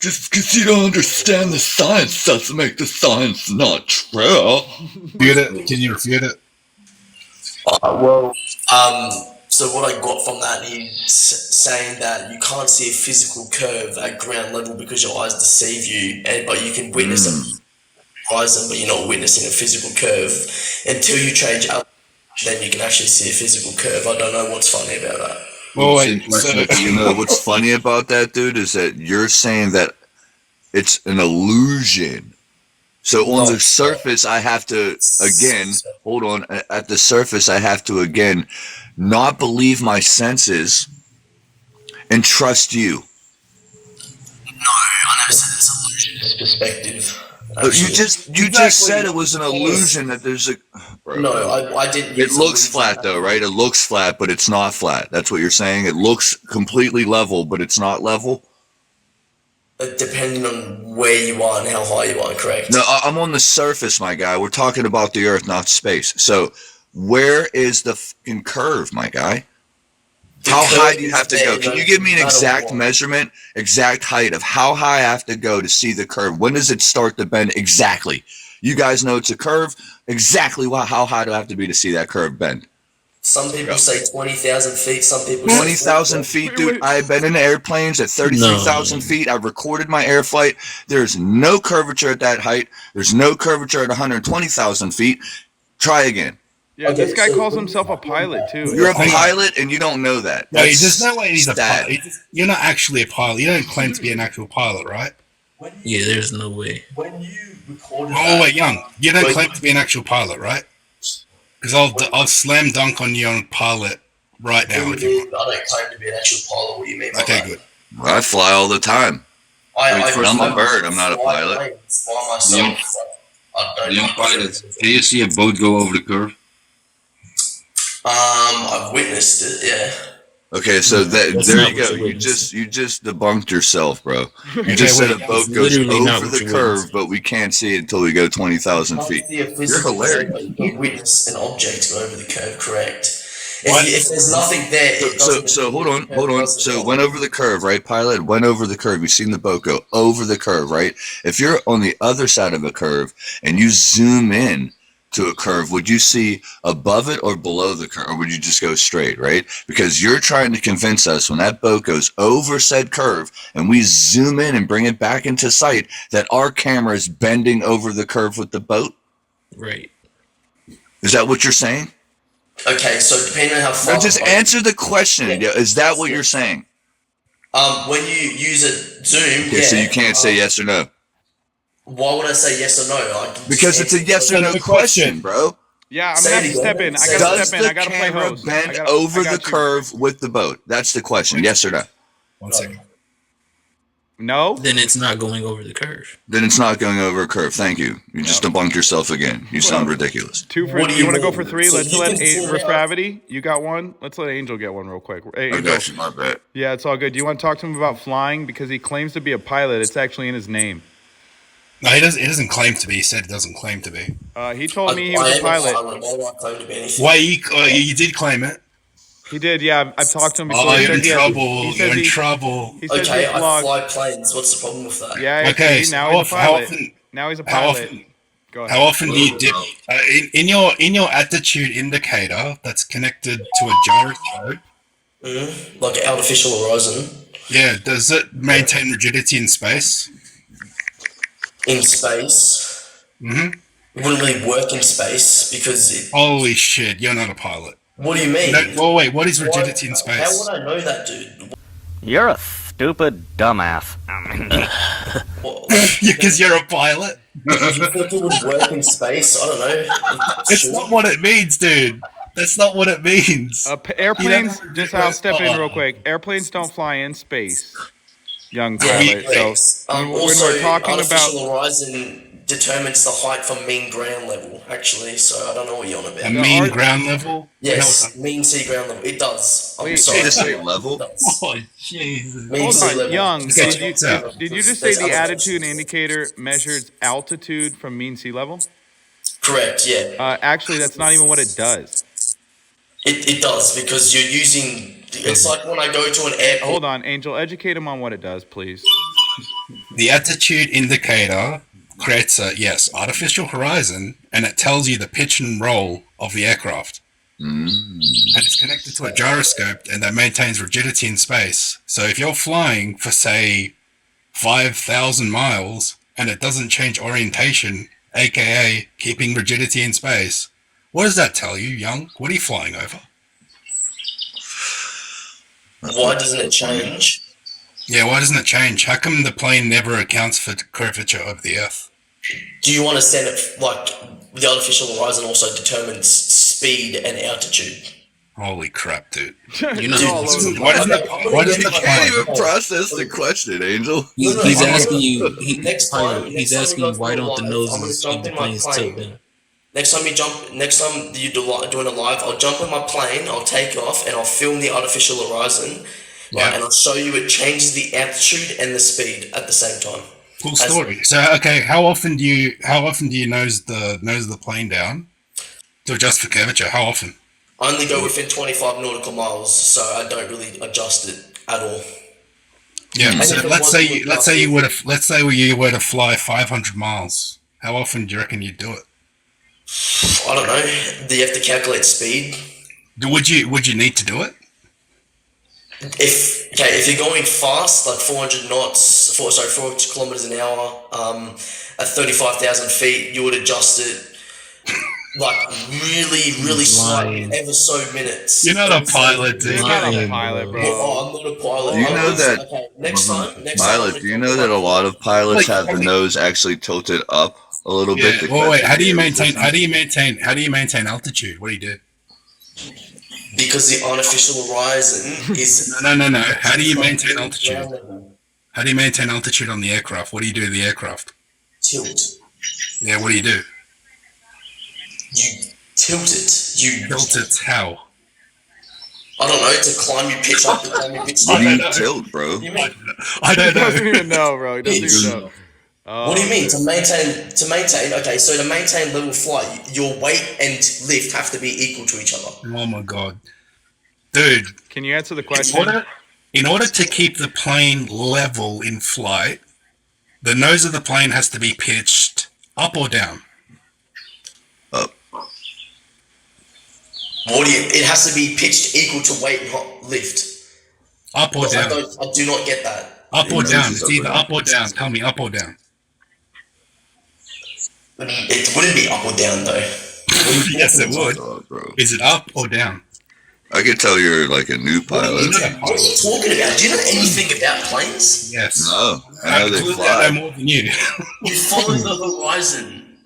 Just because you don't understand the science doesn't make the science not true. Refute it? Can you refute it? So what I got from that, he's saying that you can't see a physical curve at ground level because your eyes deceive you, but you can witness a horizon, but you're not witnessing a physical curve until you change elevation. Then you can actually see a physical curve. I don't know what's funny about that. Well, wait, You know what's funny about that, dude, is that you're saying that it's an illusion. So on the surface, I have to, again, hold on, at the surface, I have to, again, not believe my senses and trust you. No, I never said it's illusion. It's perspective. You just said it was an illusion that there's a... Bro, no, I didn't use it looks flat, though, right? It looks flat, but it's not flat. That's what you're saying? It looks completely level, but it's not level? Depending on where you are and how high you are, correct? No, I'm on the surface, my guy. We're talking about the Earth, not space. So, where is the fucking curve, my guy? How high do you have to go? Can you give me an exact measurement, exact height of how high I have to go to see the curve? When does it start to bend exactly? You guys know it's a curve. Exactly how high do I have to be to see that curve bend? Some people say 20,000 feet. Some people 20,000 feet, dude. I've been in airplanes at 33,000 feet. I've recorded my air flight. There's no curvature at that height. There's no curvature at 120,000 feet. Try again. Yeah, okay, this guy calls himself a pilot, too. You're a pilot, and you don't know that. No, there's no way he's a pilot. You're not actually a pilot. You don't claim to be an actual pilot, right? Yeah, there's no way. When you recorded wait, Young. You don't claim to be an actual pilot, right? Because I'll slam dunk on you on pilot right now. I don't claim to be an actual pilot. What do you mean by that? Okay, good. Well, I fly all the time. I'm a bird. I'm not a pilot. Young pilot, can you see a boat go over the curve? I've witnessed it, yeah. Okay, so there you go. You just debunked yourself, bro. You just said a boat goes over the curve, but we can't see it until we go 20,000 feet. You're hilarious. You can witness an object go over the curve, correct? If there's nothing there, so hold on. So it went over the curve, right, pilot? It went over the curve. You've seen the boat go over the curve, right? If you're on the other side of a curve and you zoom in to a curve, would you see above it or below the curve, or would you just go straight, right? Because you're trying to convince us when that boat goes over said curve and we zoom in and bring it back into sight that our camera is bending over the curve with the boat. Right. Is that what you're saying? Okay, so depending on how far... No, just answer the question. Yeah. Is that what you're saying? When you use a zoom, okay, so you can't say yes or no. Why would I say yes or no? Because it's a yes or no question, bro. Yeah, I'm gonna have to step in. I gotta step in. I gotta play host. Bend over the curve with the boat. That's the question. Yes or no? 1 second. No. Then it's not going over the curve. Then it's not going over a curve. Thank you. You just debunked yourself again. You sound ridiculous. Two for you want to go for three? Let's let Earth Gravity. You got one. Let's let Angel get one real quick. Hey, I got you. My bad. Yeah, it's all good. Do you want to talk to him about flying because he claims to be a pilot? It's actually in his name. No, he doesn't claim to be. He said he doesn't claim to be. He told me he was a pilot. Why you did claim it? He did, yeah. I've talked to him before. Oh, you're in trouble. You're in trouble. Okay, I fly planes. What's the problem with that? Yeah. Okay. Now he's a pilot. Now he's a pilot. Go ahead. How often do you dip in your attitude indicator that's connected to a gyroscope? Like an artificial horizon. Yeah. Does it maintain rigidity in space? In space. It wouldn't really work in space because. Holy shit! You're not a pilot. What do you mean? No, wait, what is rigidity in space? How would I know that, dude? You're a stupid dumbass. Because you're a pilot? You think it would work in space? I don't know. It's not what it means, dude. That's not what it means. Airplanes, I'll step in real quick. Airplanes don't fly in space, young pilot. So when we're talking artificial horizon determines the height from mean ground level, actually, so I don't know what you're on about. Mean ground level? Yes, mean sea ground level. It does. I'm sorry. Level? Oh, Jesus. Hold on, Young, did you just say the attitude indicator measures altitude from mean sea level? Correct, yeah. Actually, that's not even what it does. It does, because you're using... It's like when I go to an airport... Hold on, Angel, educate him on what it does, please. The attitude indicator creates a artificial horizon, and it tells you the pitch and roll of the aircraft. And it's connected to a gyroscope, and that maintains rigidity in space. So if you're flying for, say, 5,000 miles, and it doesn't change orientation, aka keeping rigidity in space, what does that tell you, Young? What are you flying over? Why doesn't it change? Yeah, why doesn't it change? How come the plane never accounts for the curvature of the Earth? Do you understand it? Like the artificial horizon also determines speed and altitude. Holy crap, dude. You know, All over the Why doesn't You the can't plane... even process the question, Angel. he's asking you. Next time He's you asking go you why for a don't the live, I'm noses gonna of jump the in my planes plane. tilt down? Next time you doing a live, I'll jump in my plane, I'll take off, and I'll film the artificial horizon. Yeah. Right, and I'll show you it changes the altitude and the speed at the same time. Cool story. So, okay, how often do you nose the plane down to adjust for curvature? How often? I only go within 25 nautical miles, so I don't really adjust it at all. Yeah. And So if it let's say you were to fly 500 miles. How often do you reckon you'd do it? I don't know. Do you have to calculate speed? Would you need to do it? If you're going fast, like 400 knots, 4 kilometers an hour, at 35,000 feet, you would adjust it like really slightly, ever so minutes. You're not a pilot, dude. You're not a pilot, Oh, bro. I'm not a pilot. Do you know that? Okay, next time. Pilot, do you know that a lot of pilots have the nose actually tilted up a little bit? to Well, catch wait. How do you the maintain altitude? What do you do? Because the artificial horizon is No. How do you maintain ground altitude? level. How do you maintain altitude on the aircraft? What do you do to the aircraft? Tilt. Yeah, what do you do? You tilt it. You Tilt it how? I don't know, to climb your pitch up, to climb your pitch What do down. you tilt, bro? You mean? I don't He doesn't know. even know, bro. He doesn't even know. What do you mean? To maintain, okay, so to maintain level flight, your weight and lift have to be equal to each other. Oh my god, dude! Can you answer the question? In order to keep the plane level in flight, the nose of the plane has to be pitched up or down. Up. It has to be pitched equal to weight, not lift. Up or down. I do not get that. Up or Yeah, down. it's It's either up or up or down. Tell me up or down. It wouldn't be up or down though. Yes, it would. Oh, bro. Is it up or down? I could tell you're like a new pilot. What are you talking about? Do you know anything about planes? Yes. No, I know they Absolutely, I know fly. more than you. You follow the horizon.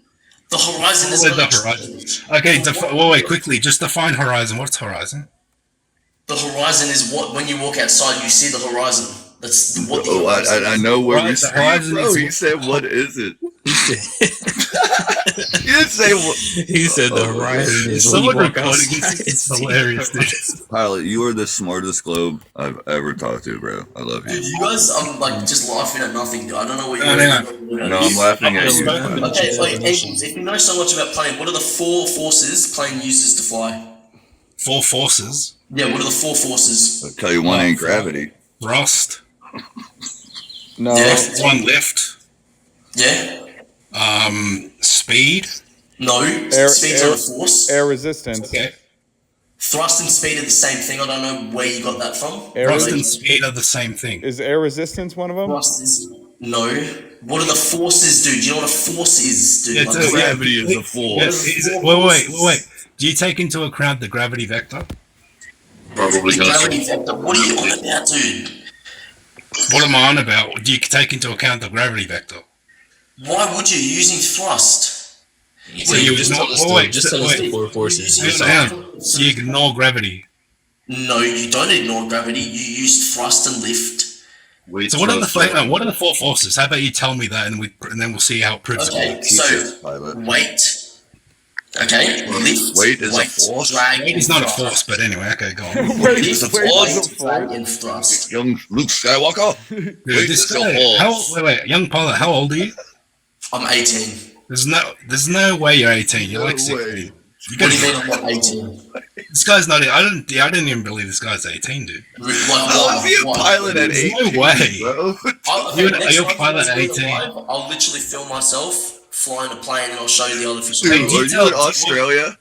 The horizon is Follow not the horizon. Okay, wait, quickly. Just define horizon. What's horizon? The horizon is what when you walk outside you see the horizon. That's what the Oh, horizon I is. know where we Right, the see, horizon bro. is- He said, "What is it?" You didn't say what. He said the horizon is when you Someone walk recording outside. this is hilarious, dude. Pilot, you are the smartest globe I've ever talked to, bro. I love Dude, you. you guys, I'm like just laughing at nothing. I don't know what you're No. No, I'm laughing at you. Spoken- Pilot. Okay, like Angels, if you know so much about plane, what are the 4 forces plane uses to fly? 4 forces. Yeah, what are the 4 forces? I'll tell you one ain't gravity. Thrust. No. Yeah. One lift. Yeah? Speed. No, speed's not a force. Air resistance. Okay. Thrust and speed are the same thing. I don't know where you got that from. Air Thrust resi- and speed are the same thing. Is air resistance one of them? Thrust is no. What do the forces do? Do you know what a force is, dude? Yeah, Like, it's a- Gravity is a Yes, is it, wait. Do you take into account the gravity vector? Probably the does. gravity vector. What are you on about, dude? What am I on about? Do you take into account the gravity vector? Why would you? You're using thrust. So you just ignore- tell us wait, just tell us the wait. 4 forces. You're Slow using down. So you ignore gravity. No, you don't ignore gravity. You use thrust and lift. Wait, So what are the thrust, what are the 4 forces? How about you tell me that, and then we'll see how it proves it. Okay, Teach us, so pilot. weight. Okay, lift. Weight is a force? Drag. Weight is not a force, but anyway, okay, go on. Wait, Lift, wait, weight, is a drag, force? and thrust. Young Luke Skywalker. Dude, Weight this is a guy, force. wait, young pilot, how old are you? I'm 18. There's no way you're 18. You're like No 16. way. What do you mean I'm not 18? This guy's not. I didn't even believe this guy's 18, dude. Like, I'll be a pilot at There's 18, no way. bro. Next You're time pilot you guys at go 18. live, I'll literally film myself flying a plane and I'll show you the unofficial. Dude, do you are you tell- in Australia?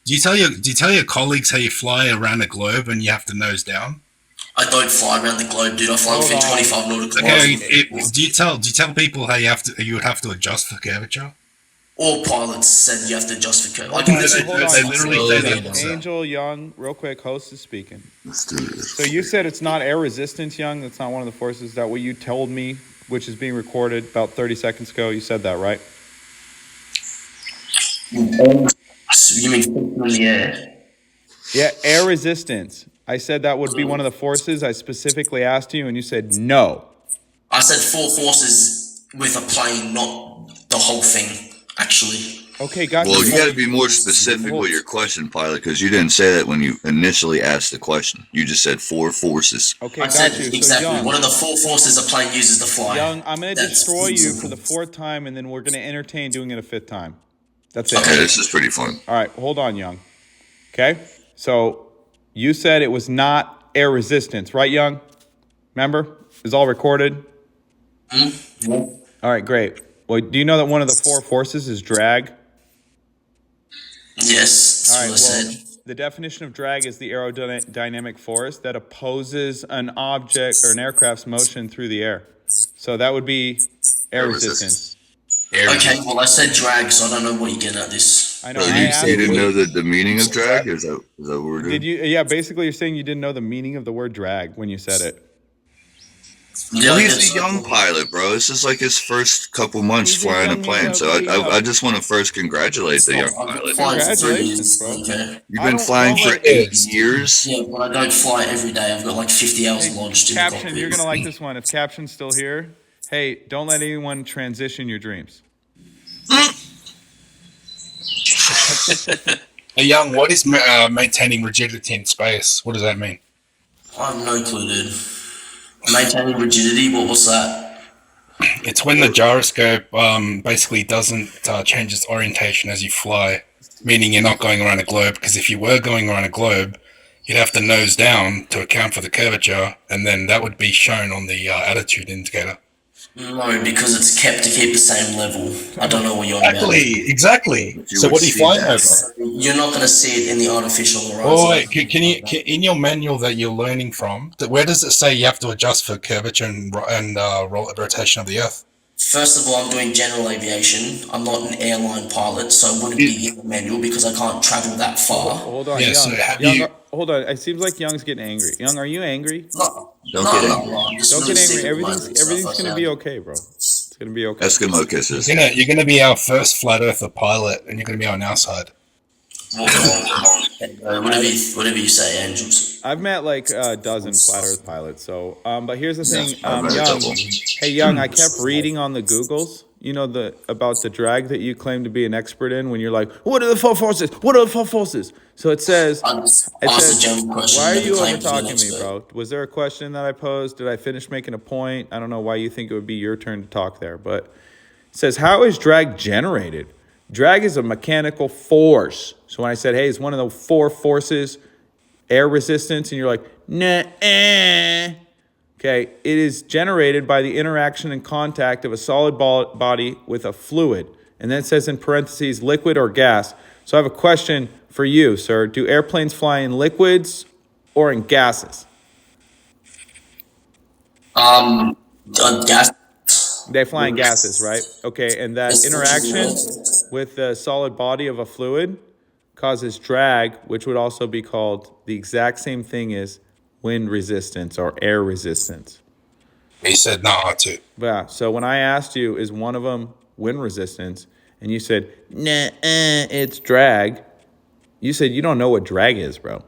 Do you tell your colleagues how you fly around the globe and you have to nose down? I don't fly around the globe, dude. I fly Hold within on. 25 nautical Okay, miles. do you tell people how you would have to adjust for curvature? All pilots said you have to adjust for curve. I Hold can on, literally hold on. They literally say Angel, that. Angel Young, real quick, host is speaking. Let's do this. So you said it's not air resistance, Young. That's not one of the forces. Is that what you told me, which is being recorded about 30 seconds ago? You said that, right? You mean in the air? Yeah, air resistance. I said that would be one of the forces. I specifically asked you, and you said no. I said 4 forces with a plane, not the whole thing, actually. Okay, got Well, you. you got to be more specific with your question, pilot, because you didn't say that when you initially asked the question. You just said 4 forces. Okay, I got said you. So exactly. Young, One of the 4 forces a plane uses to fly. Young, I'm going to That's destroy you simple. for the 4th time, and then we're going to entertain doing it a 5th time. That's it. Okay, this is pretty fun. All right, hold on, Young. Okay, so you said it was not air resistance, right, Young? Remember? It's all recorded. All right, great. Well, do you know that one of the 4 forces is drag? Yes, that's All right, what I well, said. the definition of drag is the aerodynamic force that opposes an object or an aircraft's motion through the air. So that would be air Air resistance. Okay, well, I said drag, so I don't know what you're getting at this. I know. So I you, asked you didn't you- know the meaning of drag? Is that what we're doing? Did you? Yeah, basically, you're saying you didn't know the meaning of the word drag when you said it. Yeah, Well, I he's guess a so. young pilot, bro. This is like his first couple months He's a flying a young plane. man, So buddy. I just want to first congratulate the young I've been pilot. flying for 3 Congratulations, years. bro. Okay. You've I been don't flying know for what- 8 years? Yeah, but I don't fly every day. I've got like 50 hours Hey, lodged in the Caption, cockpit. you're gonna like this one. If Caption's still here, hey, don't let anyone transition your dreams. Hey, Young, what is maintaining rigidity in space? What does that mean? I have no clue, dude. Maintaining rigidity, what was that? It's when the gyroscope basically doesn't change its orientation as you fly, meaning you're not going around a globe, because if you were going around a globe, you'd have to nose down to account for the curvature, and then that would be shown on the attitude indicator. No, because it's kept to keep the same level. I don't know what you're on about. Exactly. You So would what are you see flying that. over? You're not going to see it in the artificial horizon. Oh, wait, can you in your manual that you're learning from, where does it say you have to adjust for curvature and rotation of the Earth? First of all, I'm doing general aviation. I'm not an airline pilot, so it wouldn't be in the manual because I can't travel that far. Hold on, Yeah, Young. so have Young, you- hold on. It seems like Young's getting angry. Young, are you angry? No, Don't get angry. I'm just Don't really get sick angry. at the moment and Everything's stuff like gonna that. be okay, bro. It's gonna be okay. Eskimo kisses. You're gonna be our first flat earther pilot, and you're gonna be on our side. Whatever you say, Angels. I've met like a dozen flat Earth pilots. So, but here's the thing, I've met a Young. couple. Hey, Young, I kept reading on the Googles. You know about the drag that you claim to be an expert in. When you're like, what are the 4 forces? What are the 4 forces? So it says. I just It asked says, a general question. why are never you claimed to be an over talking me, expert. bro? Was there a question that I posed? Did I finish making a point? I don't know why you think it would be your turn to talk there, but it says, how is drag generated? Drag is a mechanical force. So when I said, hey, it's one of the 4 forces, air resistance, and you're like, nah, okay, it is generated by the interaction and contact of a solid body with a fluid. And then it says in parentheses, liquid or gas. So I have a question for you, sir. Do airplanes fly in liquids or in gases? Gas. They fly in gases, right? Okay, and that Yes, interaction yes. with the solid body of a fluid causes drag, which would also be called the exact same thing as wind resistance or air resistance. He said nah too. Yeah, so when I asked you, is one of them wind resistance, and you said, nah, it's drag, you said you don't know what drag is, bro.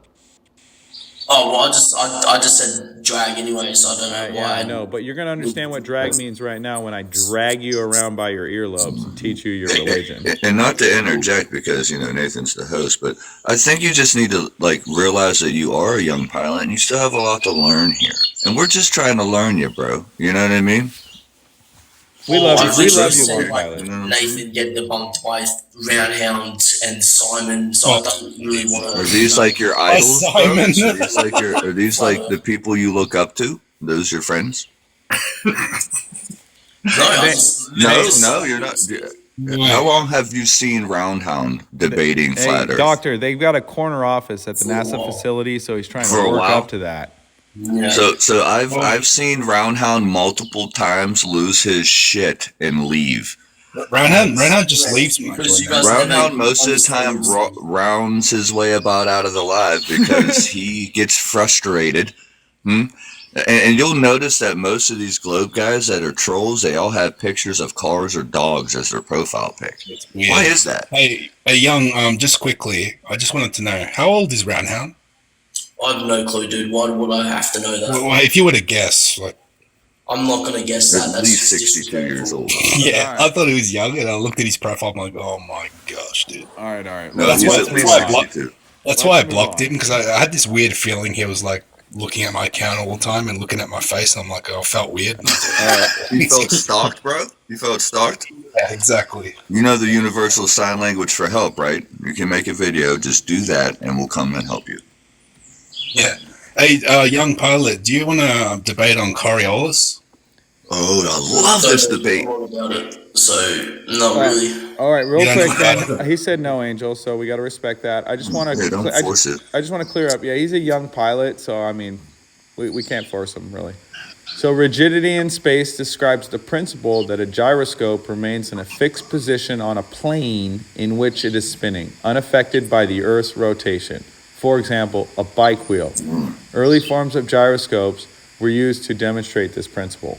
Oh well, I just said drag anyway, so I don't know why. Yeah, I know, but you're going to understand what drag means right now when I drag you around by your earlobes and teach you your religion. And not to interject because, Nathan's the host, but I think you just need to, realize that you are a young pilot and you still have a lot to learn here. And we're just trying to learn you, bro. You know what I mean? We love you. I've We literally love you, seen Long like Pilot. Nathan get debunked by Roundhound and Simon, so I don't really want to. Are these like your idols, bro? Simon. Are these like the people you look up to? Those your friends? No, I just, No, you're not. How long have you seen Roundhound debating Hey, flat Earth? doctor, they've got a corner office at the For a NASA while. facility, so he's trying For to a work while. up to that. Yeah. So I've seen Roundhound multiple times lose his shit and leave. Roundhound just leaves me. Because you guys Roundhound never most of the time understand rounds his way about out of the live because he gets frustrated. And you'll notice that most of these globe guys that are trolls, they all have pictures of cars or dogs as their profile pic. Weird. Why is that? Hey, Young, just quickly, I just wanted to know, how old is Roundhound? I have no clue, dude. Why would I have to know that? Well, if you were to guess, like, I'm not gonna guess that. At That's least just 62 years old. yeah, Alright. I thought he was young, and I looked at his profile, I'm like, oh my gosh, dude. All right. No, That's he's why- at least that's why I 62. That's why I Let's move blocked on. him, because I had this weird feeling he was like looking at my account all the time and looking at my face, and I'm like, oh, I felt weird. You felt stalked, bro? You felt stalked? Yeah, exactly. You know the universal sign language for help, right? You can make a video, just do that, and we'll come and help you. Yeah. Hey, Young Pilot, do you want to debate on Coriolis? Oh, I love this debate. About it, so not Alright. really. All right, real You don't quick. know about Then he said no, Angel, so we got to respect that. I just want to. Yeah, don't force it. I just want to clear up. Yeah, he's a young pilot, so I mean, we can't force him really. So rigidity in space describes the principle that a gyroscope remains in a fixed position on a plane in which it is spinning, unaffected by the Earth's rotation. For example, a bike wheel. Early forms of gyroscopes were used to demonstrate this principle.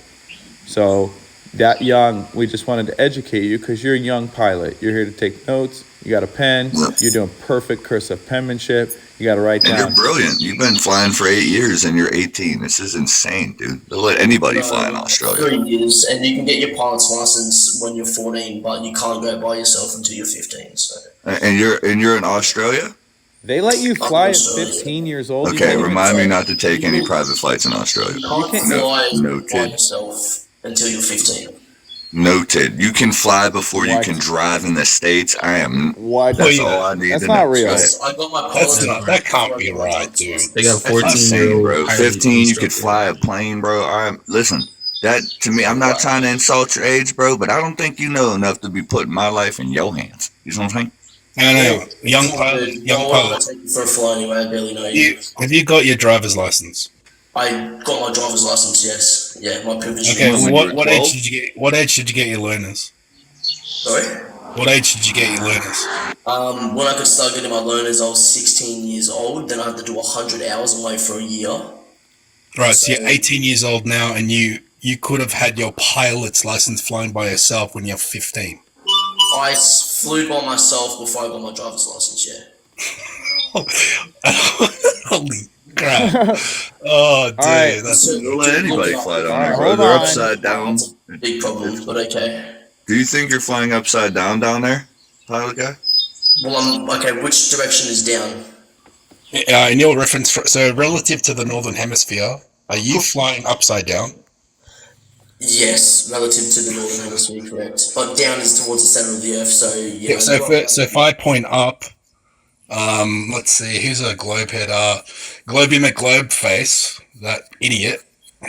So that young, we just wanted to educate you because you're a young pilot. You're here to take notes. You got a pen. You're doing perfect cursive penmanship. You got to write And down. you're brilliant. You've been flying for 8 years and you're 18. This is insane, dude. They'll let anybody fly in Australia. 3 years, and you can get your pilot's license when you're 14, but you can't go by yourself until you're 15. So And you're in Australia? They let you fly at 15 years old. You Okay, can't even remind me fly. not to take any private flights in Australia. you can't can't- fly by Noted. yourself until you're 15. Noted. You can fly before you What? can drive in the States. I am. What? That's Well, all I need That's to not know. real. That's I got my That's pilot. not, that can't be right, dude. They got what I'm saying, 14-year-old. bro. 15, you could fly a plane, bro. Listen, that to me, I'm not trying to insult your age, bro, but I don't think you know enough to be putting my life in your hands. You know what I'm saying? No, Young Dude, Pilot, Young why would I Pilot, take you for a fly anyway? I barely know you. have you got your driver's license? I got my driver's license. Yes. Yeah, my privilege. Okay, when you what were 12? age did you get? What age did you get your learners? Sorry. What age did you get your learners? When I could start getting my learners, I was 16 years old. Then I had to do 100 hours away for a year. Right, so you're 18 years old now, and you could have had your pilot's license flying by yourself when you're 15. I flew by myself before I got my driver's license. Yeah. Holy crap! Oh, dude, right. that's Don't let anybody fly down there, bro. Hold They're on. upside down. That's a big problem, but okay. Do you think you're flying upside down there, pilot guy? Well, okay. Which direction is down? in your reference. So relative to the northern hemisphere, are you flying upside down? Yes, relative to the northern hemisphere, correct. But down is towards the center of the Earth, so yeah. Yeah. So if I point up, let's see, who's a globe head? Globy McGlobe face, that idiot,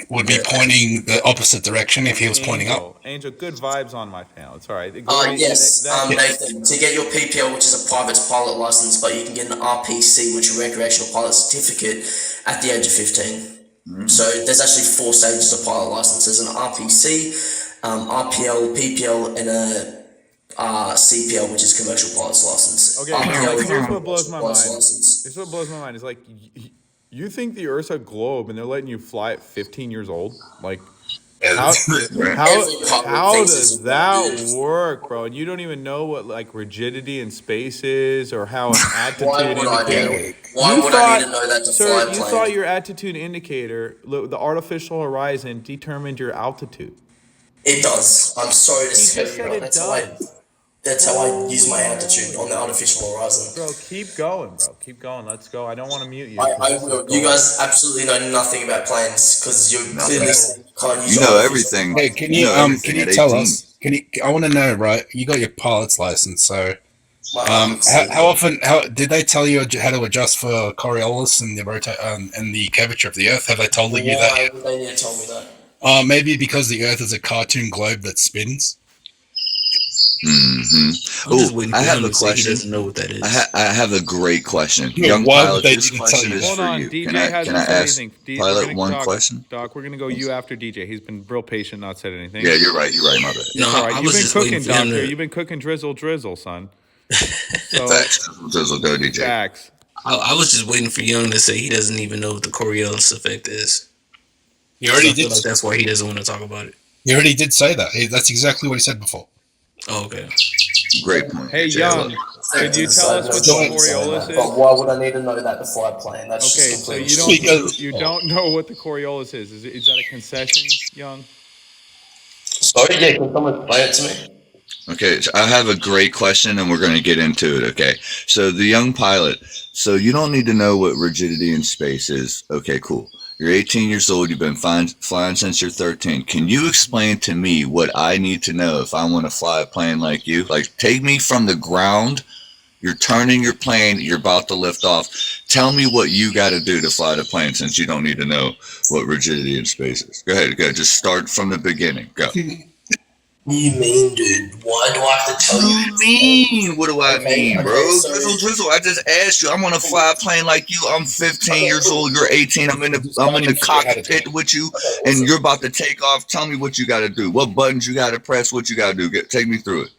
would be pointing the opposite direction if he was pointing up. Angel, good vibes on my panel. It's all right. Yes, That- Nathan, to get your PPL, which is a private pilot license, but you can get an RPC, which is a recreational pilot certificate, at the age of 15. So there's actually 4 stages of pilot license. There's an RPC, RPL, PPL, and a CPL, which is commercial pilot's license. Okay, RPL is here's what blows my pilot's mind. license. Here's what blows my mind. It's like you think the Earth's a globe and they're letting you fly at 15 years old? Like, how Every pilot thinks it's does a that globe. work, bro? And you don't even know what like rigidity in space is or how an attitude Why would I indicator. know? Why You would I thought- need to know that to Sir, fly a you plane? thought your attitude indicator, the artificial horizon, determined your altitude. It does. I'm sorry to He say, just said bro. it That's why. does. That's how I use my altitude on the artificial horizon. Bro, keep going, bro. Keep going. Let's go. I don't want to mute you. I will. You guys absolutely know nothing about planes because you're clearly saying you can't use You know artificial everything. Hey, can You you know everything can you at tell 18. us? I want to know, right? You got your pilot's license, so My how often? How did they tell you how to adjust for Coriolis and the curvature of the Earth? Have they told you that? Why would they need to tell me that? Maybe because the Earth is a cartoon globe that spins. Mm-hmm. I'm just Oh, waiting I for have him a to say he question. doesn't know what that is. I have a great question. Yeah, Young why would pilot, they this even question tell you is that? Hold for on, you. DJ Can I hasn't said ask anything. pilot we're gonna, one Doc, question? Doc, we're gonna go you after DJ. He's been real patient, not said anything. Yeah, you're right. You're right, my bad. No, All right, I you've was been just waiting cooking, for him Doctor. to. You've been cooking drizzle, son. So Facts. Drizzle, go, DJ. facts. I was just waiting for Young to say he doesn't even know what the Coriolis effect is. You So already I feel did. like that's why he doesn't want to talk about it. You already did say that. That's exactly what he said before. Oh, okay. Great point. Hey, DJ. I love Young, it. could you tell us what the Coriolis But is? why would I need to know that before I plan? That's Okay, just so completely Because- you don't know what the Coriolis is. Is that a concession, Young? Sorry, yeah, can someone explain it to me? Okay, so I have a great question, and we're going to get into it. Okay, so the young pilot. So you don't need to know what rigidity in space is. Okay, cool. You're 18 years old. You've been flying since you're 13. Can you explain to me what I need to know if I want to fly a plane like you? Like, take me from the ground. You're turning your plane. You're about to lift off. Tell me what you got to do to fly the plane, since you don't need to know what rigidity in space is. Go ahead. Go. Just start from the beginning. Go. You mean, dude? Why do I have to tell What do you? you mean? What do I Okay, mean, bro? okay, so- Drizzle. I just asked you. I want to fly a plane like you. I'm 15 years old. You're 18. I'm in the cockpit with you, and you're about to take off. Tell me what you got to do. What buttons you got to press? What you got to do? Take me through it.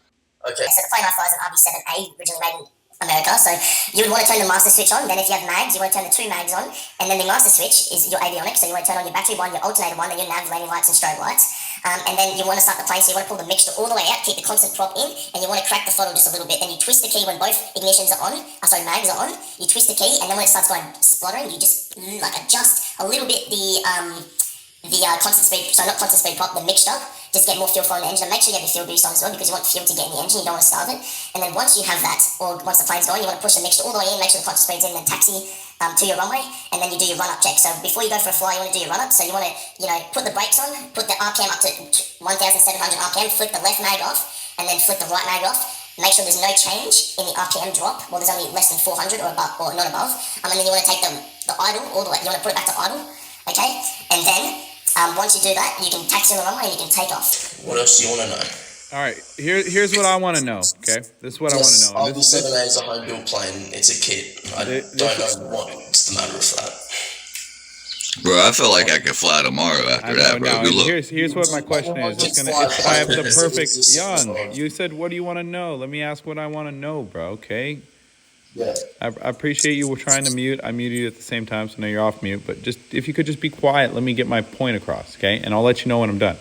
Okay. So the plane I fly is an RB-7A, originally made in America. So you would want to turn the master switch on. Then if you have mags, you want to turn the two mags on. And then the master switch is your avionics. So you want to turn on your battery one, your alternator one, then your nav, landing lights, and strobe lights. And then you want to start the plane, so you want to pull the mixture all the way out, keep the constant prop in, and you want to crack the throttle just a little bit. Then you twist the key when both ignitions are on, mags are on. You twist the key, and then when it starts going spluttering, you just like adjust a little bit the constant speed, so not constant speed prop, the mixture. Just get more fuel flow in the engine, and make sure you have your fuel boost on as well, because you want fuel to get in the engine, you don't want to starve it. And then once you have that, or once the plane's going, you want to push the mixture all the way in, make sure the constant speed's in, then taxi to your runway, and then you do your run-up check. So before you go for a fly, you want to do your run-up, so you want to, put the brakes on, put the RPM up to 1,700 RPM, flip the left mag off, and then flip the right mag off. Make sure there's no change in the RPM drop. Well, there's only less than 400 or above, or not above. And then you want to take the idle all the way. You want to put it back to idle, okay? And then once you do that, you can taxi on the runway and you can take off. What else do you want to know? All right, here's what I want to know. Okay, this is what I want to know. RB-7A is a home-built plane. It's a kit. I don't know what's the matter with that. Bro, I feel like I could fly tomorrow after that, bro. Good luck. Here's what my question is. I have the perfect Young. You said, what do you want to know? Let me ask what I want to know, bro. Okay. Yeah. I appreciate you trying to mute. I muted you at the same time, so now you're off mute. But just if you could just be quiet, let me get my point across, okay? And I'll let you know when I'm done.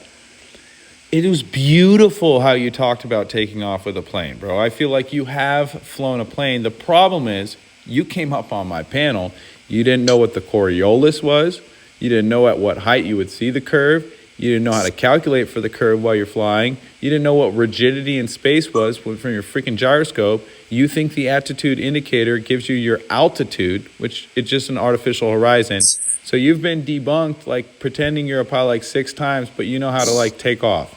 It was beautiful how you talked about taking off with a plane, bro. I feel like you have flown a plane. The problem is you came up on my panel. You didn't know what the Coriolis was. You didn't know at what height you would see the curve. You didn't know how to calculate for the curve while you're flying. You didn't know what rigidity in space was from your freaking gyroscope. You think the attitude indicator gives you your altitude, which is just an artificial horizon. So you've been debunked, like pretending you're a pilot like 6 times, but you know how to like take off.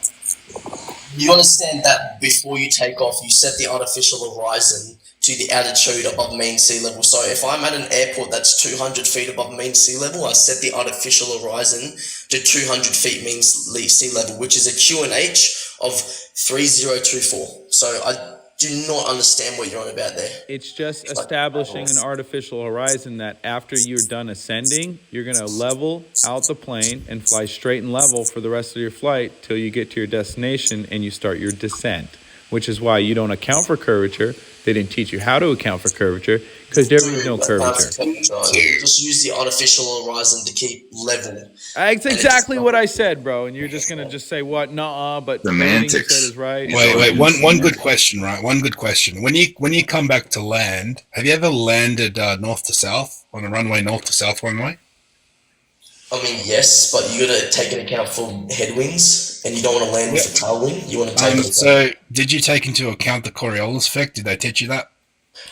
You understand that before you take off, you set the artificial horizon to the altitude above mean sea level. So if I'm at an airport that's 200 feet above mean sea level, I set the artificial horizon to 200 feet mean sea level, which is a QNH of 3024. So I do not understand what you're on about there. It's just establishing an artificial horizon that after you're done ascending, you're going to level out the plane and fly straight and level for the rest of your flight till you get to your destination and you start your descent, which is why you don't account for curvature. They didn't teach you how to account for curvature because there is no curvature. Just use the artificial horizon to keep level. That's exactly what I said, bro. And you're just going to just say, what? Nuh-uh, but everything you said is right. Wait. One good question, right? One good question. When you come back to land, have you ever landed north to south on a runway, north to south runway? I mean, yes, but you gotta take into account for headwinds, and you don't want to land with a tailwind. You want to take into account. So, did you take into account the Coriolis effect? Did they teach you that?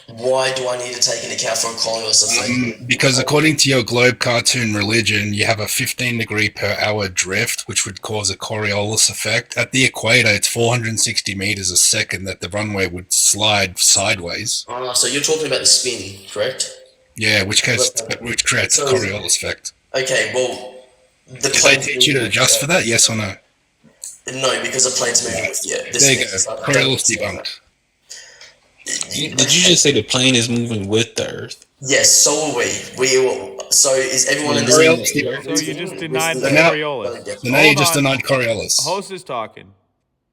Why do I need to take into account for a Coriolis effect? Because according to your globe cartoon religion, you have a 15 degree per hour drift, which would cause a Coriolis effect. At the equator, it's 460 meters a second that the runway would slide sideways. So you're talking about the spin, correct? Yeah, which creates a Coriolis effect. Okay, well, the Did they teach you to adjust for that? Yes or no? No, because the plane's moving with you. There you go. Coriolis debunked. Did you just say the plane is moving with the Earth? Yes, so are we. So is everyone in the Coriolis So debunked. you just denied the So now- Coriolis. So now you Hold just on. denied Coriolis. Host is talking.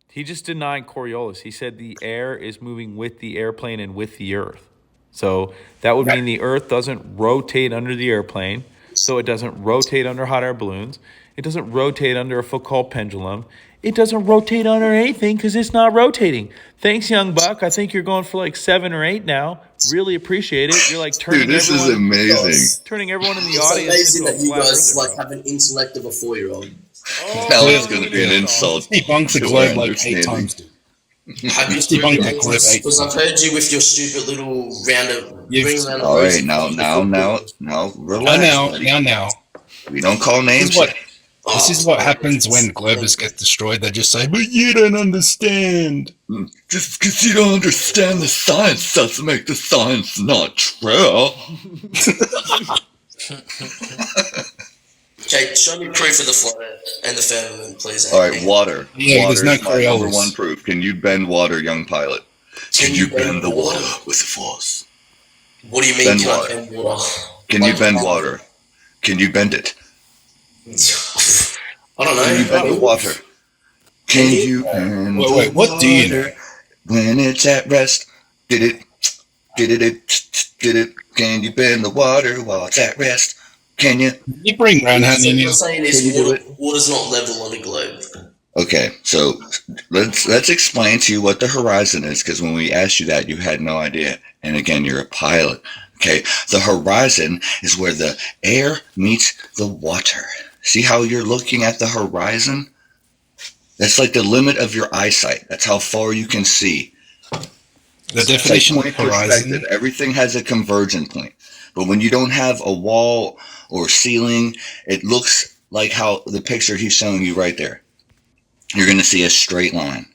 He just denied Coriolis. He said the air is moving with the airplane and with the Earth. So that would mean the Earth doesn't rotate under the airplane. So it doesn't rotate under hot air balloons. It doesn't rotate under a Foucault pendulum. It doesn't rotate under anything because it's not rotating. Thanks, young buck. I think you're going for like 7 or 8 now. Really appreciate it. You're like turning Dude, this is everyone, amazing. turning everyone in the It's audience amazing into that a you flat guys earther, like bro. have an intellect of a 4-year-old. Now it's going to be an insult. Debunked the to globe our like 8 understanding. times, dude. Have you debunked that globe 8 Because I've heard you with your stupid little round of ring around the All rosy. right, now, relax. buddy. Now. We don't call names. This is what happens when Globus gets destroyed. They just say, but you don't understand. Just because you don't understand the science doesn't make the science not true. Okay, show me proof of the flat earth and the firmament, please. All right, water. Yeah, water there's no is my number Coriolis. one proof. Can you bend water, young pilot? Can you bend the water water? with the force? What do you mean, Bend can I water. bend water? Can you bend water? Can you bend it? I don't Can you bend the know. water? Can you bend Wait, what do you know? water when it's at rest? Did it? Can you bend the water while it's at rest? Can you? You bring Roundhound So in what here. you're saying is Can you do water's not level on the globe. Okay, so let's explain to you what the horizon is, because when we asked you that, you had no idea. And again, you're a pilot. Okay, the horizon is where the air meets the water. See how you're looking at the horizon? That's like the limit of your eyesight. That's how far you can see. The definition of Point horizon. perspective. Everything has a convergent point. But when you don't have a wall or ceiling, it looks like how the picture he's showing you right there. You're going to see a straight line.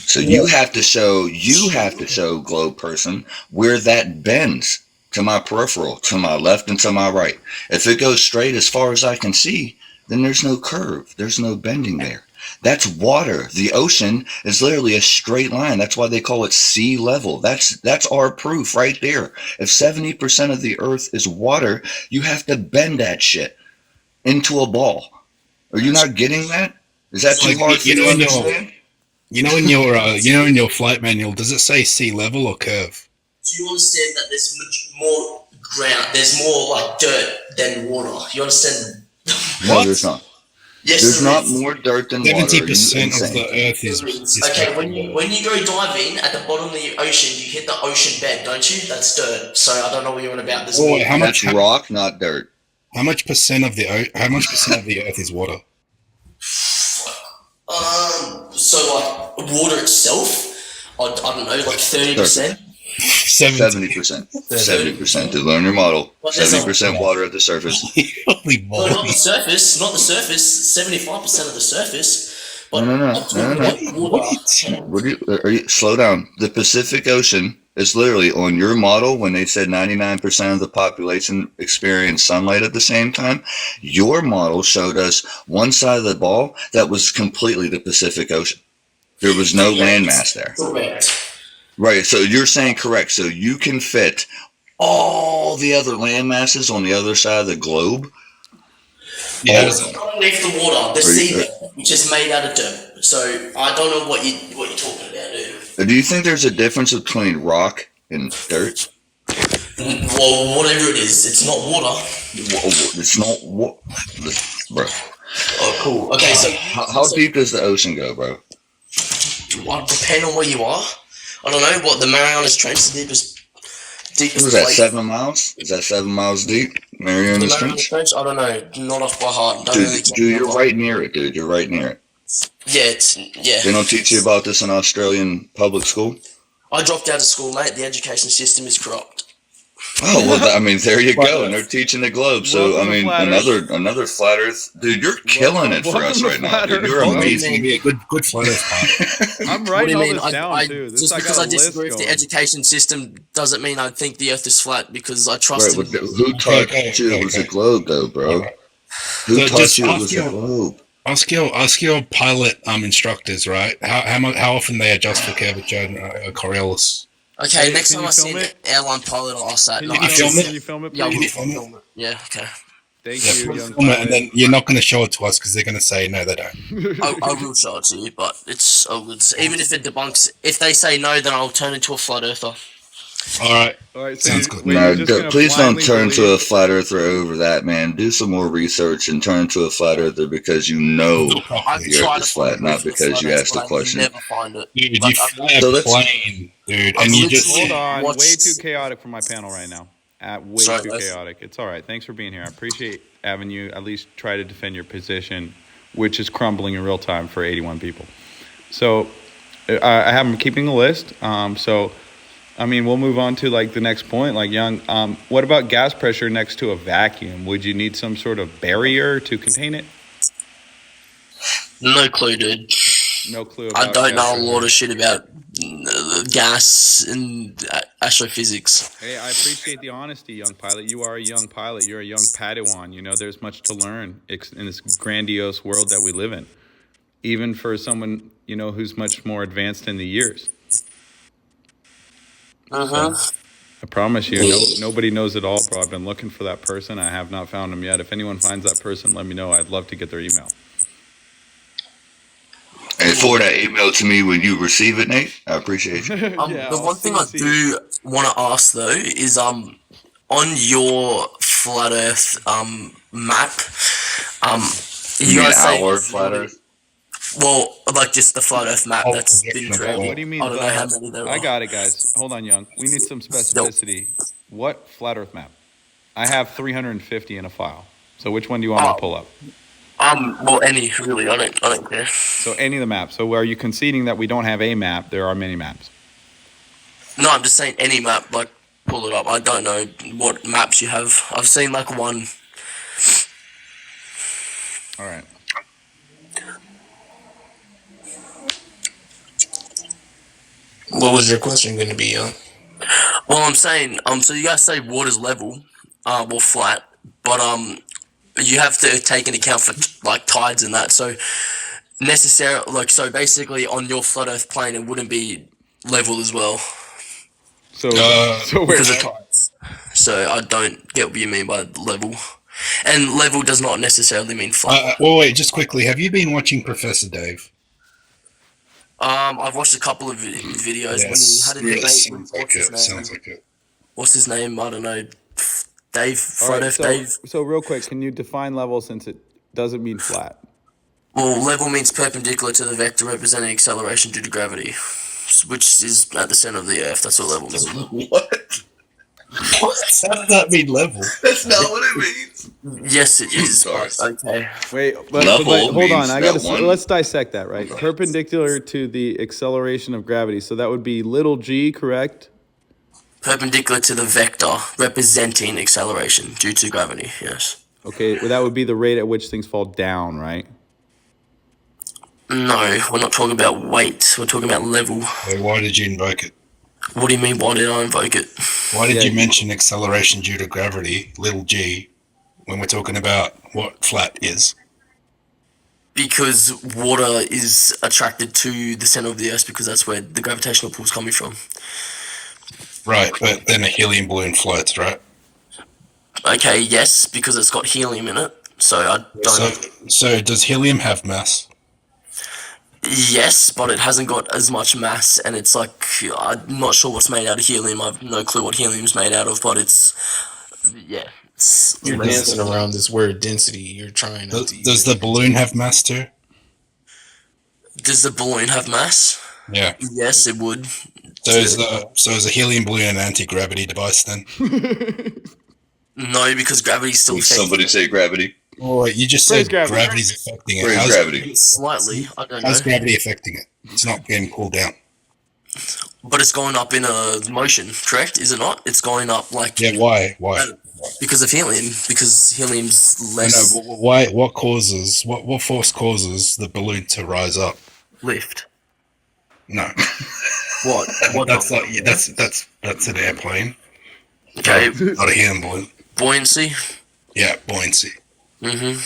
So you have to show globe person where that bends to my peripheral, to my left and to my right. If it goes straight as far as I can see, then there's no curve. There's no bending there. That's water. The ocean is literally a straight line. That's why they call it sea level. That's our proof right there. If 70% of the earth is water, you have to bend that shit into a ball. Are you not getting that? Is that too Like, hard for you to understand? in your flight manual, does it say sea level or curve? Do you understand that there's much more ground? There's more like dirt than water. You understand? No, there's not. Yes, There's there not is. more dirt than water. Are you 70% of insane? the Earth is Okay, when you go diving at the bottom of the ocean, you hit the ocean bed, don't you? That's dirt. So I don't know what you're on about. There's Oh, more. how much? That's rock, not dirt. How much percent of the Earth is water? So like water itself, I don't know, like 30%. 70%. 70%. To learn your model. But there's a- 70% water at the surface. Holy No, not moly! the surface. Not the surface. 75% of the surface. But No. I'm talking about water. What are you? Slow down. The Pacific Ocean is literally on your model when they said 99% of the population experienced sunlight at the same time. Your model showed us one side of the ball that was completely the Pacific Ocean. There was no landmass there. Correct. Right. So you're saying correct. So you can fit all the other land masses on the other side of the globe. Yeah, Underneath the water, the seabed, which is made out of dirt. So I don't know what you're talking about, dude. Do you think there's a difference between rock and dirt? Well, whatever it is, it's not water. It's not what, bro. Oh, cool. Okay, so How deep does the ocean go, bro? Well, depend on where you are. I don't know what the Marianas Trench, the deepest Deepest What was that, place. 7 miles? Is that 7 miles deep? Mariana's The Mariana Trench? Trench? I don't know. Not off by heart. Don't really Dude, you're right near it, dude. You're right near it. Yeah. They don't teach you about this in Australian public school? I dropped out of school, mate. The education system is corrupt. Oh, well, I mean, there you go. And they're teaching the globe. So, Welcome I to mean, Flat Earth. another flat earth. Dude, you're killing it for welcome us to right now. Flat Dude, Earth. you're Welcome. amazing. It'll be a good flat earth part. I'm What do writing you all mean? this down too. Just I because got I a list disagree with the going. education system doesn't mean I think the Earth is flat because I trust Right, in. but who taught you it was a globe, though, bro? Who So taught just you it ask was a your- globe? Ask your pilot instructors, right? How often they adjust for curvature and Coriolis? Okay, Hey, next can time you I see film an it? airline pilot, I'll ask that. Can No, you I film just- it? Can you film it, Yeah, please? we'll film it? film it. Yeah, okay. Thank Yeah, you, young film it, and pilot. then you're not going to show it to us because they're going to say no, they don't. I will show it to you, but it's even if it debunks. If they say no, then I'll turn into a flat earther. All right. All right, so Sounds you- good. wait, No, you're just gonna please don't blindly turn to a believe- flat earther over that, man. Do some more research and turn to a flat earther because you know I've the tried earth is to flat, find not proof of because you flat asked the Earth, but I question. never find it. Dude, Like, you I- fly a So let's- plane, dude, I've and you just literally- Hold on, What's- way too chaotic for my panel right now. Way Sorry, too guys. chaotic. It's all right. Thanks for being here. I appreciate having you at least try to defend your position, which is crumbling in real time for 81 people. So I have them keeping a list. So I mean, we'll move on to like the next point. Like Young, what about gas pressure next to a vacuum? Would you need some sort of barrier to contain it? No clue, dude. No clue. I About don't gas know a pressure. lot of shit about gas and astrophysics. Hey, I appreciate the honesty, young pilot. You are a young pilot. You're a young Padawan. You know, there's much to learn in this grandiose world that we live in, even for someone, you know, who's much more advanced in the years. I promise you, nobody knows it all, bro. I've been looking for that person. I have not found him yet. If anyone finds that person, let me know. I'd love to get their email. And forward that email to me when you receive it, Nate. I appreciate you. Yeah, The I'll one thing I see do want to ask though is on your flat Earth map, you You mean guys say our flat earth? well, like just the flat Earth map Oh, that's yeah, been no, created. What do you mean? I don't know how many there are. I got it, guys. Hold on, Young. We need some specificity. What flat Earth map? I have 350 in a file. So which one do you want me to pull up? Well, any really. I don't care. So any of the maps. So are you conceding that we don't have a map? There are many maps. No, I'm just saying any map. Like, pull it up. I don't know what maps you have. I've seen like one. All right. What was your question going to be, Young? Well, I'm saying, so you guys say water's level, well, flat, but you have to take into account for like tides and that. So so basically on your flat Earth plane, it wouldn't be level as well So Uh, where because of tides. So I don't get what you mean by level, and level does not necessarily mean flat. wait, just quickly, have you been watching Professor Dave? I've watched a couple of videos when he had a debate with sounds like it. Sounds like it. what's his name? I don't know. Dave, All Flat right, Earth Dave. so real quick, can you define level since it doesn't mean flat? Well, level means perpendicular to the vector representing acceleration due to gravity, which is at the center of the Earth. That's what level means. What? How does that mean level? That's not what it means. Yes, it is. Sorry. Okay. Wait, but Level hold on. means I gotta that one. let's dissect that, right? Perpendicular to the acceleration of gravity. So that would be little g, correct? Perpendicular to the vector representing acceleration due to gravity. Yes. Okay, well, that would be the rate at which things fall down, right? No, we're not talking about weight. We're talking about level. Wait, why did you invoke it? What do you mean? Why did I invoke it? Why did Yeah. you mention acceleration due to gravity, little g, when we're talking about what flat is? Because water is attracted to the center of the Earth because that's where the gravitational pull's coming from. Right, but then a helium balloon floats, right? Okay, yes, because it's got helium in it. So I don't. So does helium have mass? Yes, but it hasn't got as much mass, and it's like I'm not sure what's made out of helium. I've no clue what helium's made out of, but it's it's You're dancing around this word density. You're trying not to use Does it. the balloon have mass too? Does the balloon have mass? Yeah. Yes, it would. So is a helium balloon an anti-gravity device then? No, because gravity's still Would affecting somebody it. say gravity? Oh, you just Praise said gravity. gravity's affecting it. Praise How's gravity. Slightly, I don't know. How's gravity affecting it? It's not getting pulled down. But it's going up in a motion, correct? Is it not? It's going up like Yeah, why? because of helium. Because helium's I less know, but why? What causes? What force causes the balloon to rise up? lift. No, What? What? that's an airplane, Okay, not a helium balloon. buoyancy. Yeah, buoyancy. Mm-hmm.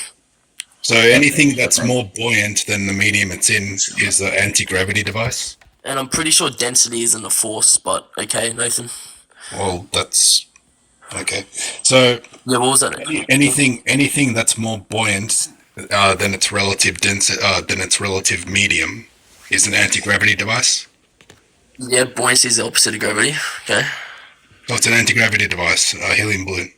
So anything that's more buoyant than the medium it's in is an anti-gravity device. And I'm pretty sure density isn't a force, but okay, Nathan. Well, that's okay. So Yeah, what was that? anything that's more buoyant than its relative than its relative medium is an anti-gravity device. Yeah, buoyancy is the opposite of gravity. Okay. So it's an anti-gravity device, a helium balloon.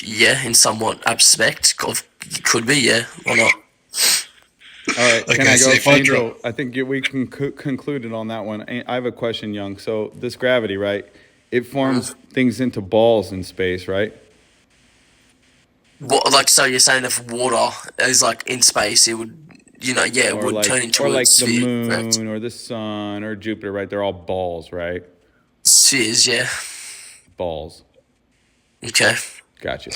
Yeah, in somewhat aspect, could be. Yeah, or not? All right, Okay, can I so go, if I Angel? I think we can conclude it on that one. I have a question, Young. So this gravity, right? It forms things into balls in space, right? What, like, so you're saying if water is like in space, it would, it would turn into or a like the sphere, correct? moon or the sun or Jupiter, right? They're all balls, right? Spheres, yeah. Balls. Okay. Gotcha.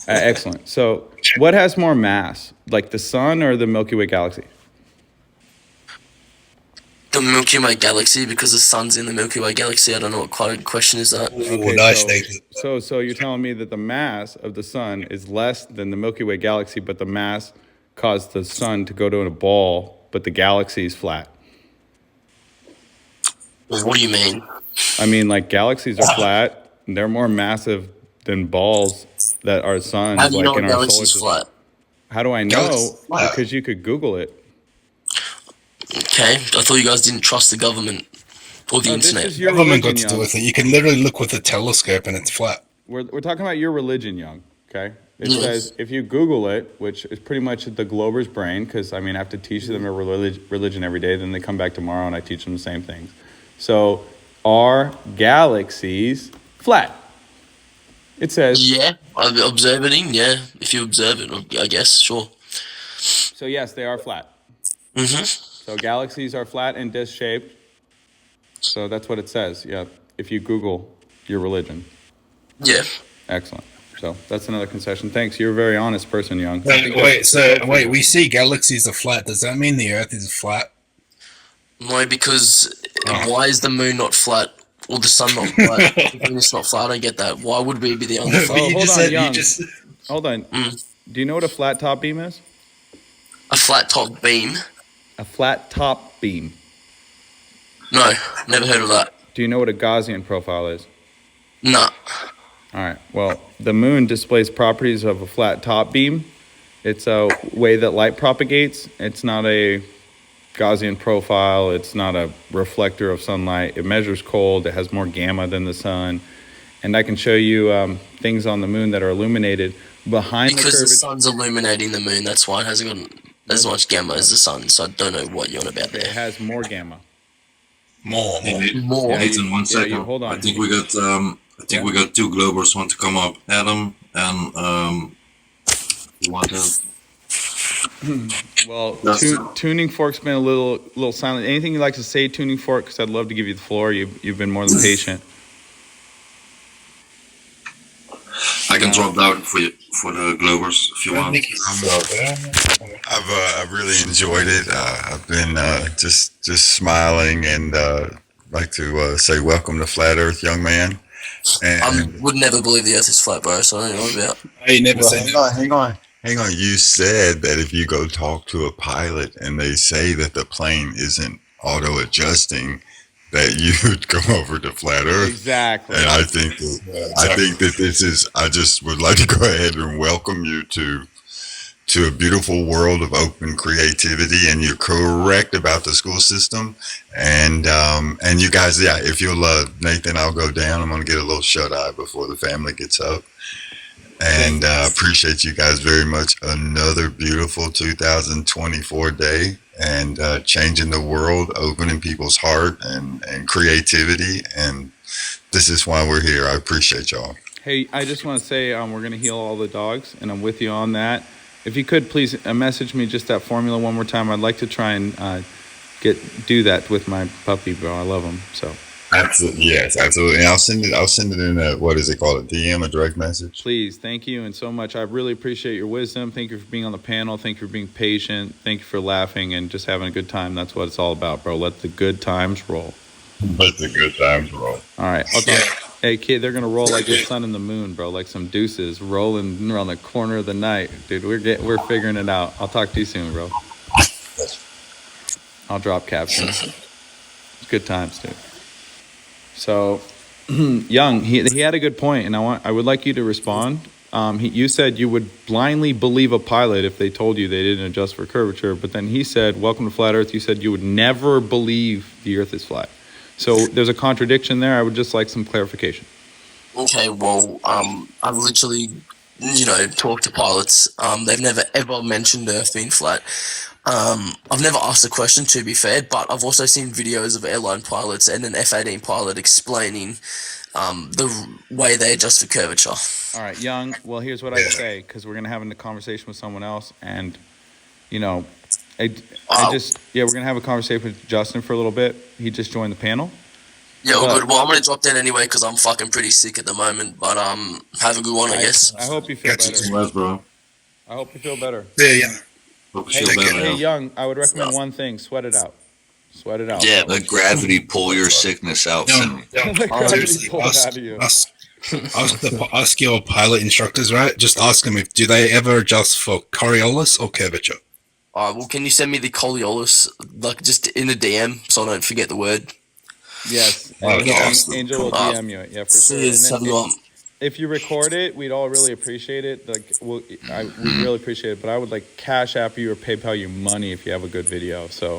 Excellent. So, what has more mass, like the sun or the Milky Way galaxy? The Milky Way galaxy, because the sun's in the Milky Way galaxy. I don't know what question is that. Okay, nice, Nathan. So you're telling me that the mass of the sun is less than the Milky Way galaxy, but the mass caused the sun to go to a ball, but the galaxy is flat. What do you mean? I mean, like galaxies are flat. They're more massive than balls that are suns, How do you know like in a our solar galaxy's system. flat? How do I know? Galaxy's flat. Because you could Google it. Okay, I thought you guys didn't trust the government or the No, this internet. is your Government got religion, to do Young. with it. You can literally look with a telescope and it's flat. We're talking about your religion, Young. Okay. It Yeah. says if you Google it, which is pretty much the Glober's brain, because I mean I have to teach them a religion every day. Then they come back tomorrow and I teach them the same things. So are galaxies flat? It says. Yeah, observing. Yeah, if you observe it, I guess, sure. So yes, they are flat. Mm-hmm. So galaxies are flat and disc shaped. So that's what it says. Yeah. If you Google your religion. Yeah. Excellent. So that's another concession. Thanks. You're a very honest person, Young. Wait, we see galaxies are flat. Does that mean the Earth is flat? No, because why is the moon not flat or the sun not flat? The moon is not flat. I don't get that. Why would we be the only But flat? Oh, you hold just on, said Young. you just. Hold on. Do you know what a flat top beam is? A flat top beam? A flat top beam. No, never heard of that. Do you know what a Gaussian profile is? Nah. All right. Well, the moon displays properties of a flat top beam. It's a way that light propagates. It's not a Gaussian profile. It's not a reflector of sunlight. It measures cold. It has more gamma than the sun. And I can show you things on the moon that are illuminated behind Because the the curvature. sun's illuminating the moon, that's why it hasn't got as much gamma as the sun. So I don't know what you're on about It there. has more gamma. More. More. Yeah, Nathan, one second. hold on. I think we got we got two Globers want to come up. Adam and you want to Well, That's- Tuning Fork's been a little silent. Anything you'd like to say, Tuning Fork? Because I'd love to give you the floor. You've been more than patient. I can drop down for you for the Globers if you want. I've really enjoyed it. I've been just smiling and like to say welcome to Flat Earth, young man. And I would never believe the Earth is flat, bro. So I don't know what about. Hey, never well, said that. hang on. You said that if you go talk to a pilot and they say that the plane isn't auto adjusting, that you'd come over to Flat Earth. Exactly. And I think that this is. I just would like to go ahead and welcome you to a beautiful world of open creativity. And you're correct about the school system. And you guys, yeah. If you'll, Nathan, I'll go down. I'm gonna get a little shut eye before the family gets up. And appreciate you guys very much. Another beautiful 2024 day. and changing the world, opening people's heart and creativity. And this is why we're here. I appreciate y'all. Hey, I just want to say we're going to heal all the dogs, and I'm with you on that. If you could please message me just that formula one more time. I'd like to try and do that with my puppy, bro. I love him. So Absolutely, yes, absolutely. And I'll send it in a, what is it called, a DM, a direct message. please, thank you and so much. I really appreciate your wisdom. Thank you for being on the panel. Thank you for being patient. Thank you for laughing and just having a good time. That's what it's all about, bro. Let the good times roll. Let the good times roll. All right. I'll talk. Hey, kid, they're gonna roll like the sun and the moon, bro. Like some deuces rolling around the corner of the night, dude. We're figuring it out. I'll talk to you soon, bro. I'll drop captions. It's good times, dude. So, Young, he had a good point, and I would like you to respond. You said you would blindly believe a pilot if they told you they didn't adjust for curvature, but then he said, "Welcome to Flat Earth." You said you would never believe the Earth is flat. So there's a contradiction there. I would just like some clarification. Okay, well, I've literally, talked to pilots. They've never ever mentioned Earth being flat. I've never asked the question, to be fair, but I've also seen videos of airline pilots and an F-18 pilot explaining the way they adjust for curvature. All right, Young. Well, here's what I say, because we're gonna have a conversation with someone else, and we're gonna have a conversation with Justin for a little bit. He just joined the panel. Yeah, well, good. Well, I'm gonna drop that anyway because I'm fucking pretty sick at the moment. But have a good one, I guess. I hope you feel Catch you better. Congrats, bro. I hope you feel better. Yeah. Hope you Hey, feel better. hey, Young. I would recommend one thing: sweat it out. Sweat it out. Yeah, Let gravity pull your sickness out. No, Let gravity seriously, pull it out of you. ask your pilot instructors, right? Just ask them do they ever adjust for Coriolis or curvature? well, can you send me the Coriolis, like, just in a DM so I don't forget the word? Yes, Okay. Angel will DM you. Yeah, for sure. Cheers, And then everyone. if you record it, we'd all really appreciate it. Like, we really appreciate it. But I would like Cash App you or PayPal you money if you have a good video. So